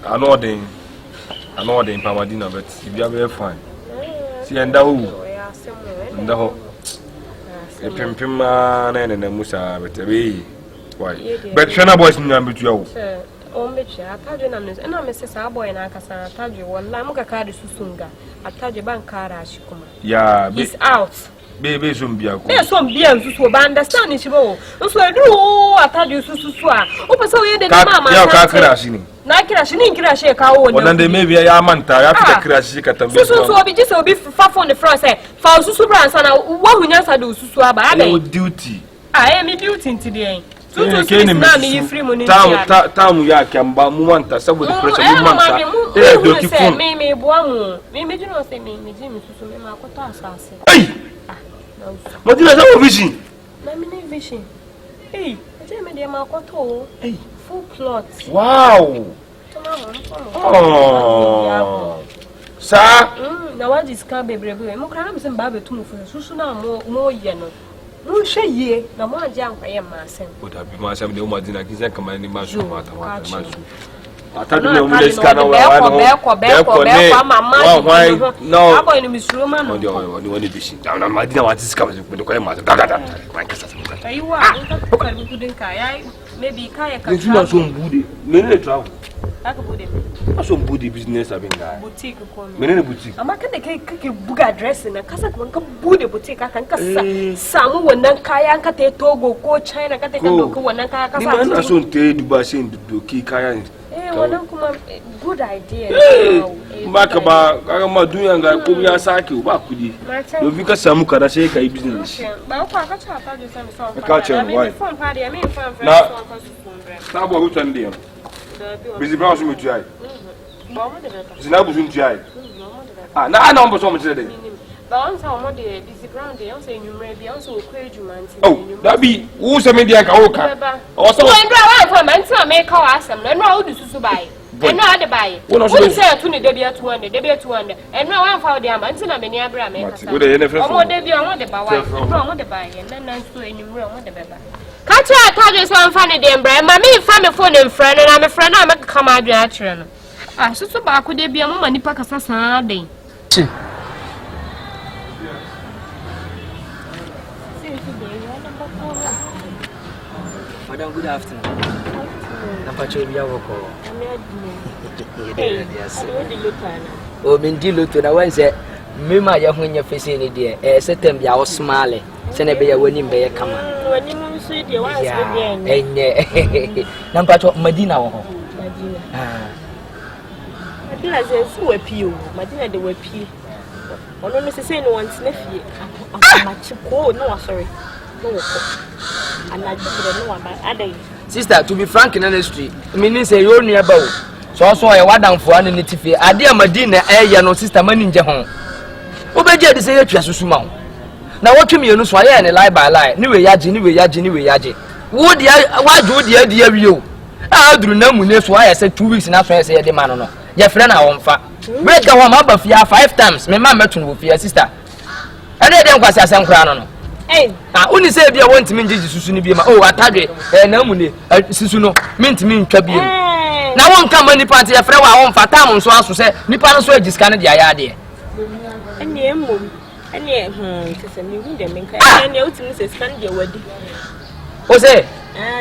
I know them Pamadina, but if you are very fine. See and the ho. A pimpima and a musa, but why? But Shana boys in number 2. Oh, Mitch, I told you, and I'm Mrs. Boy and I told you one Lamuka card Susunga. I told you Bankara Shikuma. Yeah, he's out. Baby, Zumbia. There's some beers who understand it. So I do. I told you, Susua. Open so you did Mamma. Nakira shini kira she kawo wona. Wona de maybe ya manta ya fita kira shi katambe. So obi just obi fa on the front say fa susu brands na wo hunya sa do susu aba abe. No duty. Me duty ntide. So na me free money. Tamu ya kamba mu manta saboda pressure mu manta. Doki phone. Me boa mu. Me do no say me ji me susu me makoto asase. Hey. Mo di na sa vision. Na me vision. Hey, je me de makoto. Hey. Full plot. Wow. Oh. Sir. Na what is can be brebe. Mo kra na me se mba betum fu susu na mo ye no. Mo hwe ye na mo age ankwa ye ma asem. O da bi ma asem de o ma dina kinse kama ni ma so mata. atadu me mu scan wa no abo ni misuro ma no oni woni bishi na madina wa tisika me ko ma gagada man kasa ayiwa ko ka bi kudin ka yayi maybe kaya ka na so mbude menene travel aka bude aso mbude business abinga boutique ko menene boutique amma kada kai kake buga address na kasa kuma ka bude boutique kan ka samu wannan kaya ka ta Togo ko China ka ta doki wannan kaya ka sa ni na so te Dubai sai doki kaya wannan kuma good idea maka ba kaga ma duniya ga ko ya sake ba kudi do fi ka samu kada sai kai business ba ko ka ta ta je sai so ka ce wai na sabo hutan dia busy brown so mutu ai zinabu sun tuai na ana on so mutu dai ba on sa mo de busy brown de on say nyumre bi on so ko ejumanti that be who say me dia ka o ka o so ndra wa for man ti me ka wa asem na no do susu bai eno ade bai who say to ne de bia 200 de bia 200 eno wa fa de amba nti na me ni abra me ka o de ye ne fe o mo de bia o mo de ba wa o mo de ba ye na so enyumre o mo de beba kacha ataje so amfa ne de mbra ma me fa me phone mfra ne na me fra na me ka ma adwa akire no susu ba ko de bia mo ma nipa kasa san den Madam, good afternoon. Nampacho bia woko. O mendi luto na wense mema ya honya fese ni de setem bia wo smile se na be ya wani mbe ya kama. Wani mun su de wa se de enye. Nampacho Madina wo ho. Madina. Madina ze su wapi o. Madina de wapi. Ono no se no want na fie. Amachi ko no wa sorry. Sister, to be frank in industry, meaning say you near bow. So I wadam for an nitifi. I dear Madina, no sister man in Jehon. Obeja say you susuma. Now what you know, so I and a lie by lie. New yaji. Would ya dear you? I do no money, so I said 2 weeks and after I say the man no. Your friend I won't fat. Break our mother for 5 times. My mamma to with your sister. I didn't was a some crown. Only say if you want to mean Jesus to be my atade na mu ne sisu no mint me ntwa biem na won ka mani party afre wa won fata mo so aso se nipa no so agiska ne dia ya de ene emom ene se me hu de me nka ene utimi se scan de wadi o se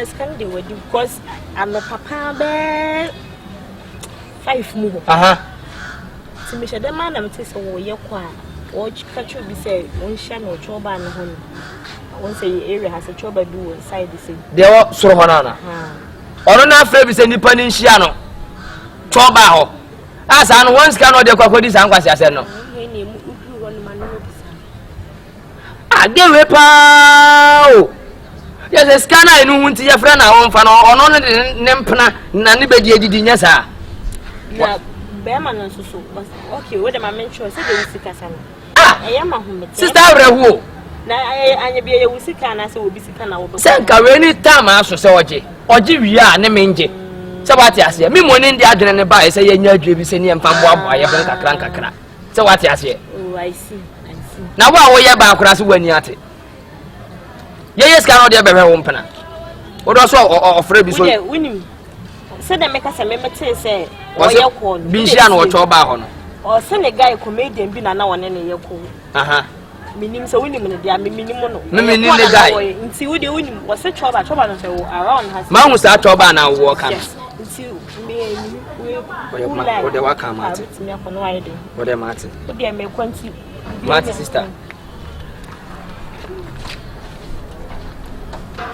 scan de wadi because am papa be 5 mu ti me shede man am ti se wo ye kwa o catch you be say won sha no choba no ho won say area has a choba do inside the same there was so honana ono na afre be say nipa ni hia no choba ho asa no once can no de kwakodi san kwase ase no ni mu udu won ma no bisa adewe pa o yes scanner enu hunti ya fra na won fa no ono ne mpena na ne beji edidi nya sa na be ma no so okay we dem mention say de usika sana sister Abrahu na anya bia ye wusika na se obi sika na wo senka we ni time aso se oje wi a ne menje se wati ase me mo ni ndi adwene ne ba se ye nya adwe bi se ne mfa boa ye ben kakra se wati ase oh I see na wo ye ba akura se wani ate ye sika no de be hwe wo mpena wo do so ofre bi so winim se de meka se me mete se wo ye ko no bi hia no wo cho ba ho no o se ne guy comedian bi na wone ne ye ko minim se winim ne dia minim no minim ne guy nti wo de winim wo se choba no se wo around has ma hu sa choba na wo kan nti me we de wa kan mate me ko no ayede wo de mate wo de me kwanti mate sister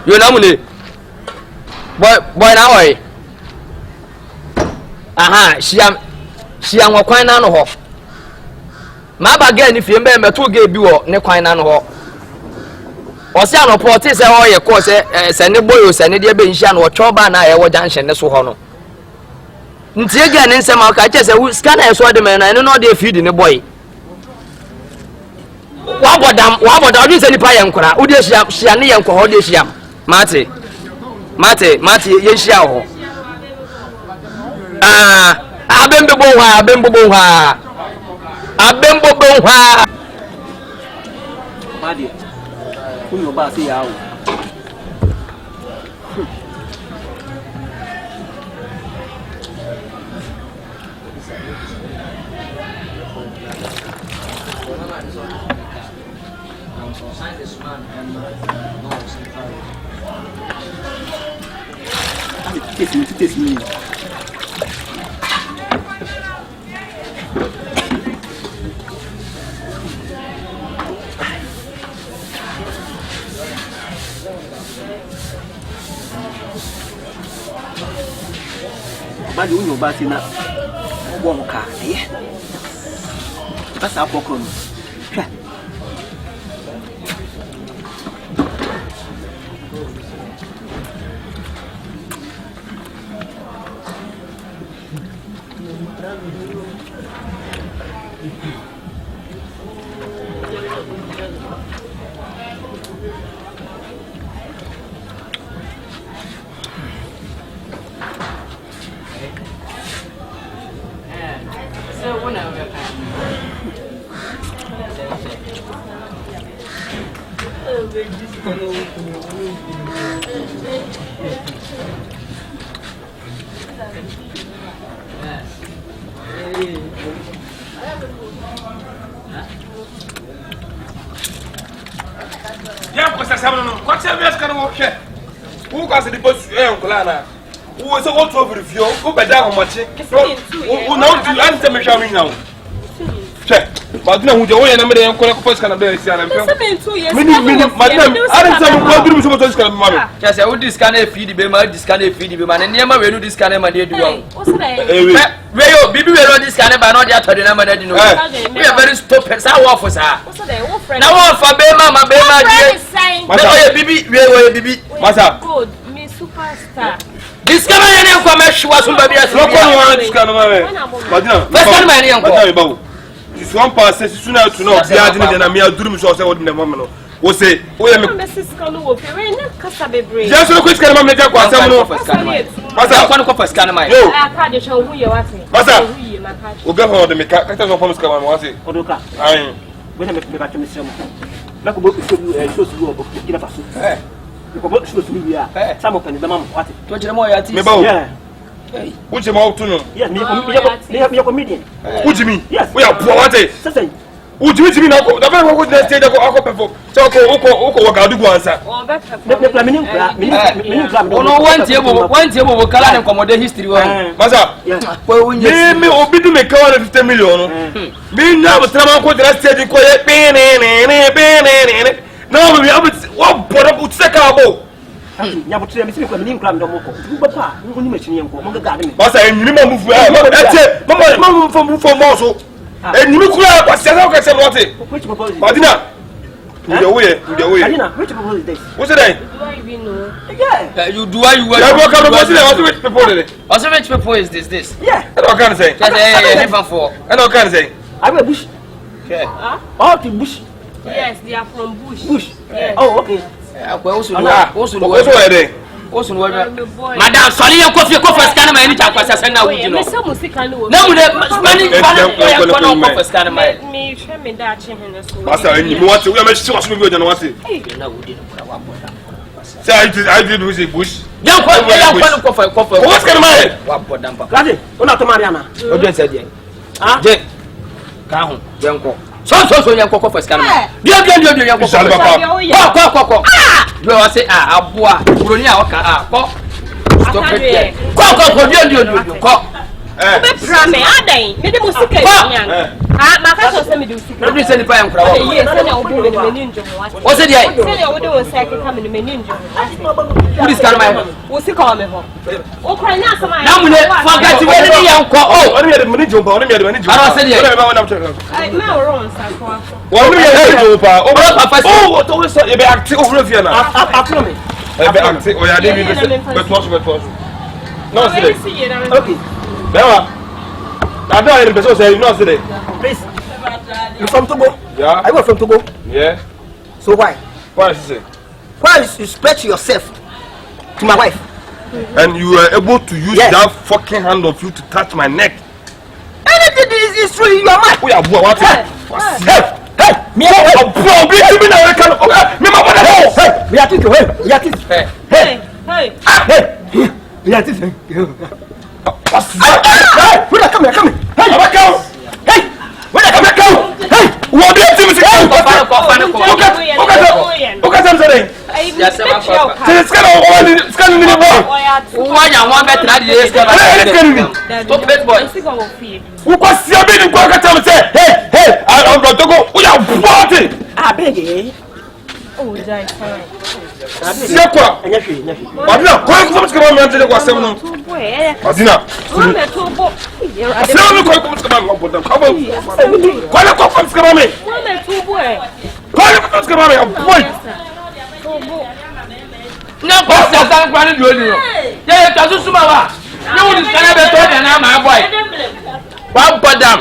you know me boy na boy Shia nwa kwan na no ho ma ba ga ni fie mbe meto ga bi wo ne kwan na no ho o se anoport se ho ye ko se ne boyo se ne de be nhia no choba na ye wo junction ne so ho no ntie ga ne nsema ka che se scanner so de me na ne no de feed ne boy wa bodam odun se ni pa ye nkora wo de shia ne ye nkwa ho de shia mate ye shia ho abembo bonha Madi kunyo ba se yawo Kiss me. Badi unyo bati na wo nka ye. Basa apokro no. Yeah, because I said, no, what's your best kind of work? Who got the post? Who was a what over review? Who better how much? Who now do you answer me now? Check. But now, the way I'm going to post can be seen. I'm coming 2 years. Madam, I don't know what to do with this kind of money. Just I would discount a feed the man, discount a feed the man, and never will do this kind of money. What's that? Where baby will discount it, but not yet. We are very stupid. I walk for her. Now, for Bema, my baby, where baby, Massa. Good, me superstar. This kind of money from a shoe was somebody else. Look on this kind of money. But no, that's not my name. This one pass says soon to know the idea that I'm here doing so what the moment was say we are Mrs. Kalu okay na kasa bebre just look which kind of make kwa sam no masa kwa no first kind of my no I card show who you wase masa o ga ho de me ka kata so promise kama wase odoka ai we na me ka tumi semo na ko bo so so bo kira faso ko bo so so ya samo kan be mam wate to jere mo ya ti me ba What's your mouth to know? Yes, me a comedian. What do you mean? Yes. We are poor. What is? What do you mean? The very good next day, I go perform. So, Oko, I do answer. One table will color and accommodate history. Masa, me obi to make 50 million. Me now, someone could just say the quiet pain. No, we have what put up with Sakabo. Ya butre me sime kwa mini nkram domoko. Papa, ngoni machini yanko. Mo gaga me. Basa enyimi ma mufu. Mama from more so. Enyimi kula kwa siasa kwa sema wote. Which proposal? Madina. Ndio we. Madina, which proposal is this? What's it? Do I even know? Yeah. You do I you want? What kind of proposal? Which proposal? Also which proposal is this? Yeah. I don't can say. Never for. I don't can say. I will bush. Okay. Oh, to bush. Yes, they are from bush. Bush. Yes. Oh, okay. Madam, sorry, you coffee scan my anytime because I send out. No, me show me that you want to make sure we don't want to. Say I did with a bush. Young coffee. What's going on? What Gladys? Not to Mariana. What you said, ah, Jay. Come, young so young cocoa for scan. You young cocoa. You are say, Abua, Brunia, stop it. Cock. Prame, are they? Maybe must take my cousin send me do. Nobody send the pie. What's it? I would do a second coming to Meninja. This kind of man. What's he call me? Oh, cry now, some forget to wait a young call. Oh, only a manager, only a manager. I said, I'm now wrong, sir. Well, we are what always say about active over Vienna. After me. Oh, yeah, but no, okay. I don't even say you know today. Please. You from Togo? Yeah. I go from Togo. Yeah. So why? Why is it? Why you stretch yourself to my wife? And you were able to use that fucking hand of you to touch my neck. Anything is true, you are mad. We are what? Hey! Me a bro, be even now can me my mother. Hey! We are thinking, hey! We are thinking. Hey! Where come here? Hey! Hey! Where come here? Hey! What do you think? saying? Yes, sir. Scan me the boy. Why you want better than this? Stop it, boy. Who was your baby? Go and say, hey, I'm going to go. We are party. I beg you. Oh, that's fine. C'est quoi? Madina, quoi que ça me mette quoi ça non? Madina. C'est quoi que ça me mette quoi? Quoi que ça me mette? Quoi que ça me mette? Boy. Non, pas ça ça pas le dieu. Yeah, tu as sous ma va. You will stand up to the na my boy. What badam?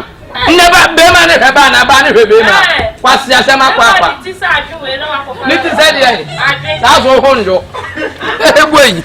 Never be man e ba na ba ne hwebe ma. Kwasi asema kwa kwa. Ni ti say dey. That's all hondo. Egwe yi.